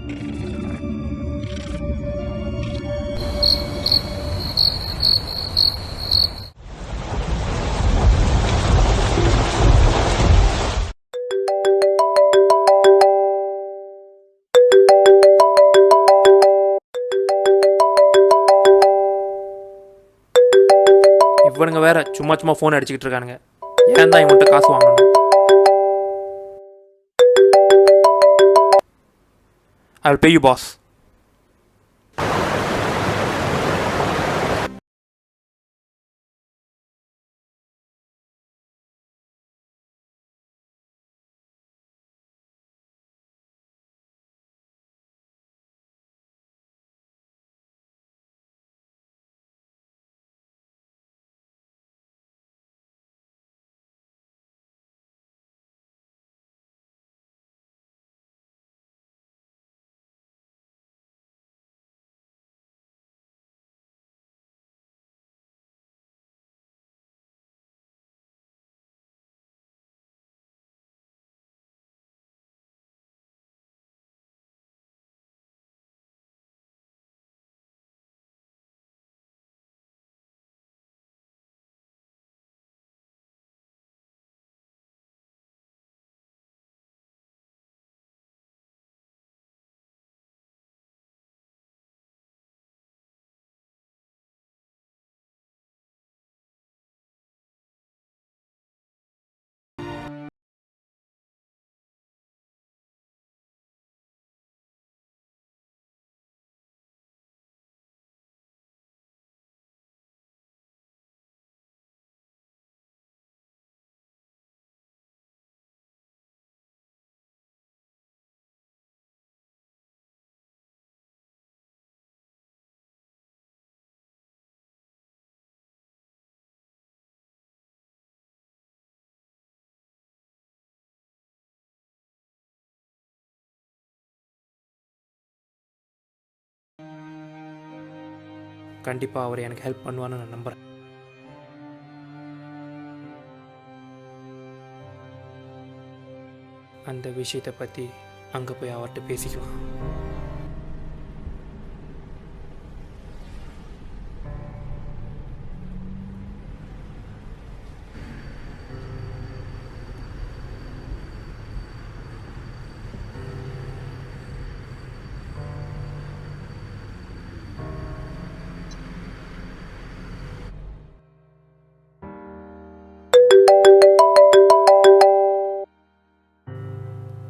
இவனுங்க வேற சும்மா சும்மா ஃபோன் அடிச்சுக்கிட்டு இருக்கானுங்க. ஏன் தான் இவன்கிட்ட காசு வாங்கணும்? I will pay you boss. கண்டிப்பாக அவர் எனக்கு ஹெல்ப் பண்ணுவான்னு நான் நம்புகிறேன். அந்த விஷயத்தை பற்றி அங்கே போய் அவர்கிட்ட பேசிக்கலாம்.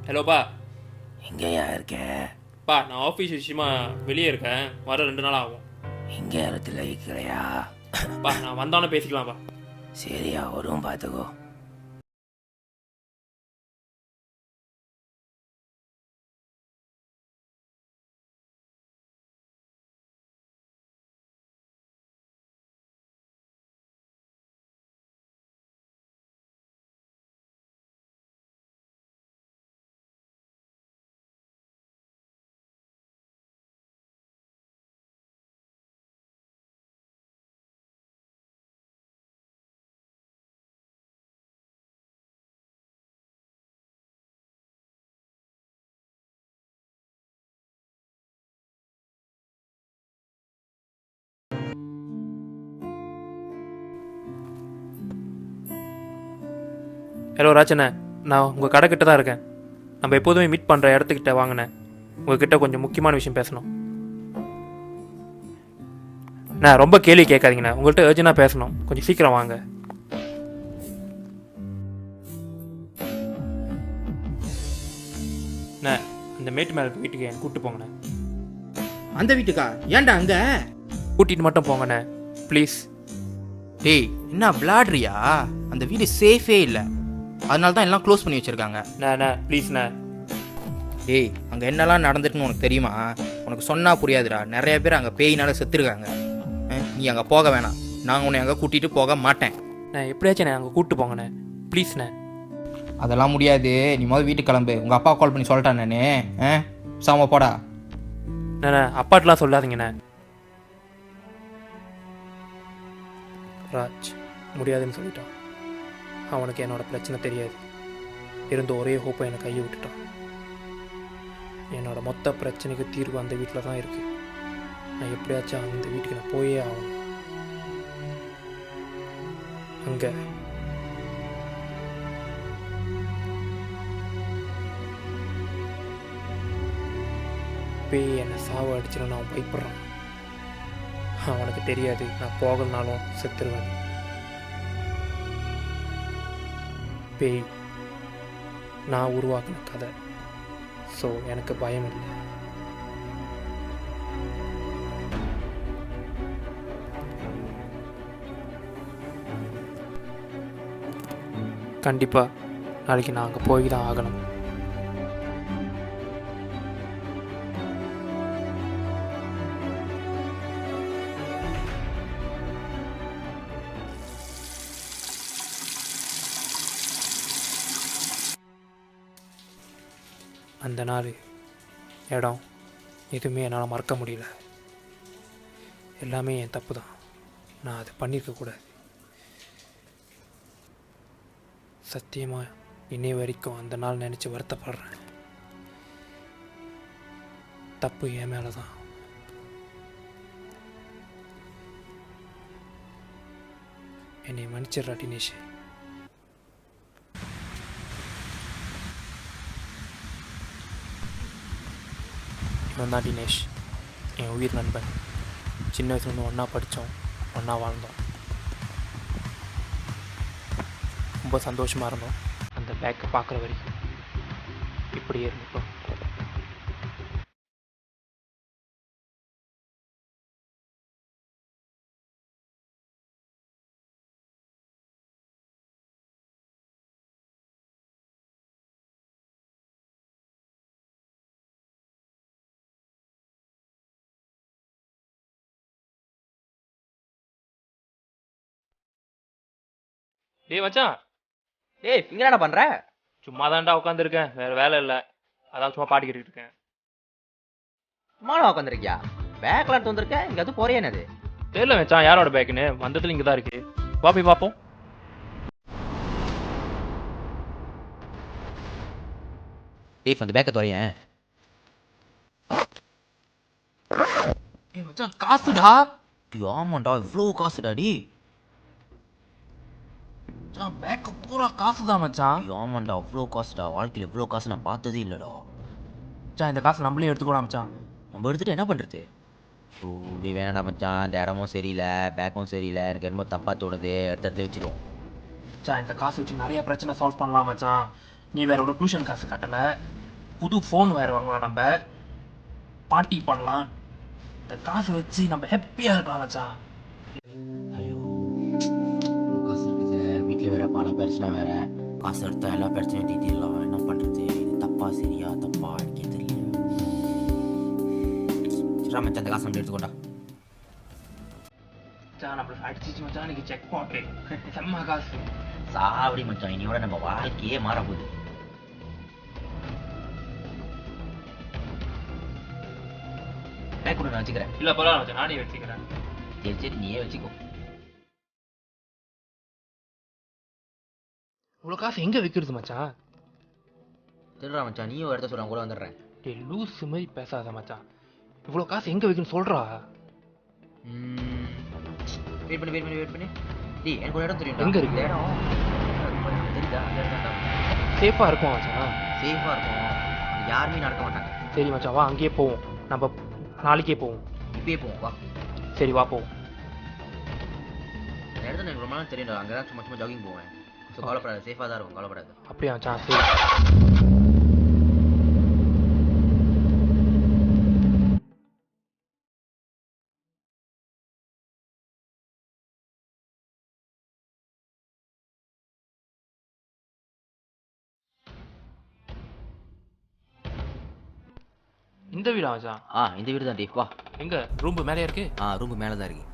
ஹலோப்பா. எங்கேயா இருக்க? பா, நான் ஆஃபீஸ் விஷயமா வெளியே இருக்கேன். வர 2 நாள் ஆகும். எங்கே இடத்துல இருக்கிறையா? பா, நான் வந்தோன்னே பேசிக்கலாம்ப்பா. சரியா, வரும் பார்த்துக்கோ. ஹலோ ராஜண்ணே, நான் உங்கள் கடை கிட்ட தான் இருக்கேன். நம்ம எப்போதுமே மீட் பண்ணுற இடத்துக்கிட்ட வாங்கினே. உங்கள்கிட்ட கொஞ்சம் முக்கியமான விஷயம் பேசணும். நான் ரொம்ப கேள்வி கேட்காதீங்கண்ணே, உங்கள்கிட்ட அர்ஜென்ட்டாக பேசணும். கொஞ்சம் சீக்கிரம் வாங்க. அண்ணே, இந்த மேட்டு மேலே வீட்டுக்கு என் கூப்பிட்டு போங்கண்ணே. அந்த வீட்டுக்கா? ஏன்டா அங்க? கூட்டிகிட்டு மட்டும் போங்கண்ணே ப்ளீஸ். டேய், என்ன விளாடுறியா? அந்த வீடு சேஃபே இல்லை, அதனால தான் எல்லாம் க்ளோஸ் பண்ணி வச்சிருக்காங்க. அண்ணே ப்ளீஸ்ண்ணே. டேய், அங்கே என்னெல்லாம் நடந்துட்டுன்னு உனக்கு தெரியுமா? உனக்கு சொன்னால் புரியாதுடா. நிறைய பேர் அங்கே பேயினால செத்துருக்காங்க. நீ அங்கே போக வேணாம். நாங்கள் உன்னை அங்கே கூட்டிகிட்டு போக மாட்டேன். நான் எப்படியாச்சும் அங்கே கூப்பிட்டு போங்கண்ணே ப்ளீஸ்ண்ணே. அதெல்லாம் முடியாது. நீ முதல் வீட்டுக்கு கிளம்பு. உங்கள் அப்பா கால் பண்ணி சொல்லிட்டான் நானே. சாம போடா. அண்ணே அப்பாட்டெலாம் சொல்லாதீங்கண்ணே. ராஜ் முடியாதுன்னு சொல்லிட்டான். அவனுக்கு என்னோட பிரச்சனை தெரியாது. இருந்த ஒரே ஹோப்பை எனக்கு கையை விட்டுட்டான். என்னோடய மொத்த பிரச்சனைக்கு தீர்வு அந்த வீட்டில் தான் இருக்குது. நான் எப்படியாச்சும் அந்த வீட்டுக்கு நான் போயே ஆகணும். அங்கே பேய் என்னை சாவு அடிச்சிடும் நான் பயப்படுறான். அவனுக்கு தெரியாது நான் போகலனாலும் செத்துருவேன். பேய் நான் உருவாக்கின கதை. ஸோ எனக்கு பயம் இல்லை. கண்டிப்பாக நாளைக்கு நான் அங்கே போய் தான் ஆகணும். அந்த நாள் இடம் எதுவுமே என்னால் மறக்க முடியல. எல்லாமே என் தப்பு தான். நான் அதை பண்ணியிருக்கக்கூடாது. சத்தியமாக இன்னை வரைக்கும் அந்த நாள் நினச்சி வருத்தப்படுறேன். தப்பு என் மேலே தான். என்னை மன்னிச்சிடுறா தினேஷ். இவன் தான் தினேஷ், என் உயிர் நண்பன். சின்ன வயசுலேருந்து ஒன்றா படித்தோம், ஒன்றா வாழ்ந்தோம். ரொம்ப சந்தோஷமாக இருந்தோம். அந்த பேக்கை பார்க்குற வரைக்கும் இப்படியே இருந்துட்டோம். டேய் மச்சான், டேய் இங்கே என்ன பண்ணுற? சும்மா தான்டா உட்காந்துருக்கேன், வேறு வேலை இல்லை. அதான் சும்மா பாட்டு கேட்டுட்டு இருக்கேன். சும்மா உட்காந்துருக்கியா? பேக்லாம் எடுத்து வந்திருக்க, இங்கே அது போறியா என்னது? தெரியல மச்சான் யாரோட பேக்குன்னு. வந்ததுல இங்கே தான் இருக்கு. வா போய் பார்ப்போம். டேய் அந்த பேக்கை துறையேன். ஏய் மச்சான் காசுடா. ஆமாண்டா இவ்வளோ காசுடா டி. மச்சான் பேக்கு பூரா காசு தான் மச்சான். ஆமாண்டா அவ்வளோ காசுடா. வாழ்க்கையில் இவ்வளோ காசு நான் பார்த்ததே இல்லைடா. மச்சான் இந்த காசு நம்மளே எடுத்துக்கூடாது மச்சான். நம்ம எடுத்துகிட்டு என்ன பண்ணுறது? ஓ இப்படி வேணாம் மச்சான். இந்த இடமும் சரியில்லை, பேக்கும் சரியில்லை. எனக்கு என்னமோ தப்பாக தோணுது. எடுத்து வச்சிடும். மச்சான் இந்த காசு வச்சு நிறைய பிரச்சனை சால்வ் பண்ணலாம் மச்சான். நீ வேற ஒரு டியூஷன் காசு கட்டலை, புது ஃபோன் வேறு வாங்கலாம், நம்ம பார்ட்டி பண்ணலாம். இந்த காசு வச்சு நம்ம ஹாப்பியாக இருக்கலாம் மச்சான். ஐயோ காசு இருக்குது, வீட்டில் வேற பண பிரச்சனை வேற. காசு எடுத்தால் எல்லா பிரச்சனையும் தீட்டிடலாம். என்ன பண்ணுறது? இது தப்பா சரியா தப்பா எனக்கே தெரியல. சரி மச்சான் அந்த காசு நம்ம எடுத்துக்கோண்டா. மச்சான் நம்மளுக்கு அடிச்சிச்சு மச்சான், இன்னைக்கு செக் போட்டு செம்ம காசு. சாவடி மச்சான், இனியோட நம்ம வாழ்க்கையே மாற போகுது. பேக் கூட நான் வச்சுக்கிறேன். இல்லை பரவாயில்ல மச்சான், நானே வச்சுக்கிறேன். சரி சரி நீயே வச்சுக்கோ. இவ்வளோ காசு எங்கே விற்கிறது மச்சான்? திருடா மச்சான், நீயும் எடுத்த சொல்கிறான் கூட வந்துடுறேன். டேய் லூஸ் மாதிரி பேசாத மச்சான். இவ்வளோ காசு எங்கே விற்கணும்னு சொல்கிறா. வெயிட் பண்ணி டேய் எனக்கு ஒரு இடம் தெரியும். எங்க இருக்கு? இந்த இடம் தெரியுதா? அந்த இடம் தான் சேஃபாக இருக்கும் மச்சான். சேஃபாக இருக்கும். அங்க யாருமே நடக்க மாட்டாங்க. சரி மச்சான் வா அங்கேயே போவோம். நம்ம நாளைக்கே போவோம். இப்பயே போவோம் வா. சரி வா போவோம். இந்த இடத்துல எனக்கு ரொம்ப நாள் தெரியும். அங்கே தான் சும்மா ஜாகிங் போவேன். ஸோ கவலைப்படாது, சேஃபாக தான் இருக்கும், கவலைப்படாது. அப்படியா மச்சான்? சரி. இந்த வீடா மச்சான்? இந்த வீடு தான் டி. வா. எங்க ரூம் மேலே இருக்கு? ரூம் மேலே தான் இருக்கு.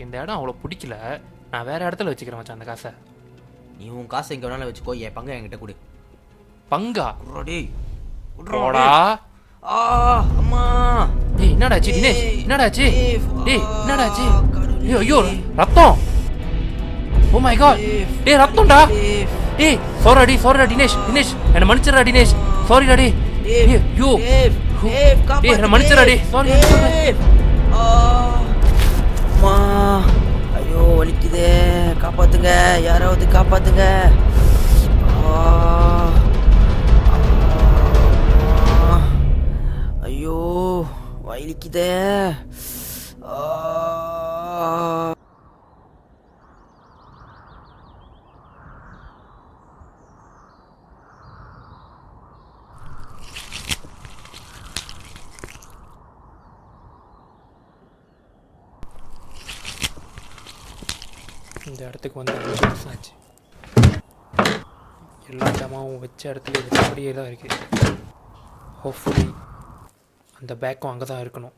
இந்த இடம் அவ்வளோ பிடிக்கல, நான் வேற இடத்துல வச்சுக்கிறேன் மச்சான் அந்த காசை. நீ உன் காசை எங்கே வேணாலும் வச்சுக்கோ, என் பங்கை என்கிட்ட கொடு. பங்கா? டேய் போடா. அம்மா டேய் என்னடாச்சு தினேஷ், என்னடாச்சு? டேய் என்னடாச்சு? ஐயோ ஐயோ ரத்தம். Oh my God. டேய் ரத்தம்டா. டேய் சாரிடா தினேஷ், தினேஷ் என்ன மன்னிச்சிடுடா தினேஷ், சாரிடா டேய். ஐயோ டேய் என்ன மன்னிச்சிடுடா டேய், சாரி. அம்மா ஐயோ வலிக்குதே, காப்பாத்துங்க, யாராவது காப்பாத்துங்க. ஐயோ வலிக்குதே. இந்த இடத்துக்கு வந்து 5 வருஷம் ஆச்சு. எல்லா ஜாமாவும் வச்ச இடத்துல வச்சபடியே தான் இருக்குது. ஹோப்ஃபுல்லி அந்த பேக்கும் அங்கே தான் இருக்கணும்.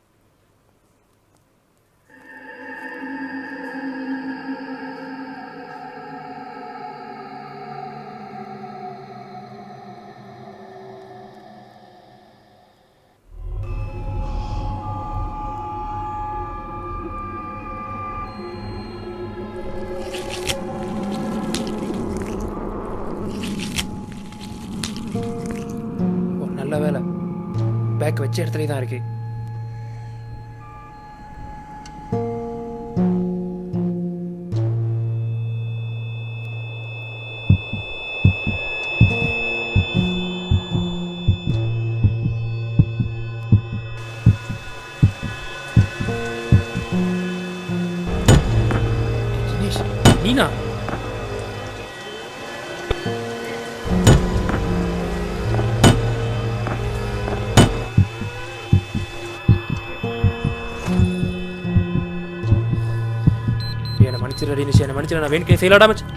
நல்ல வேலை, பேக் வச்ச இடத்துல தான் இருக்கு. தினேஷ் நீனா? என்ன மன்னிச்சிடா தினேஷ், என்ன மன்னிச்சிடா, நான் வேணுக்கே செய்யலாடா மச்சான்.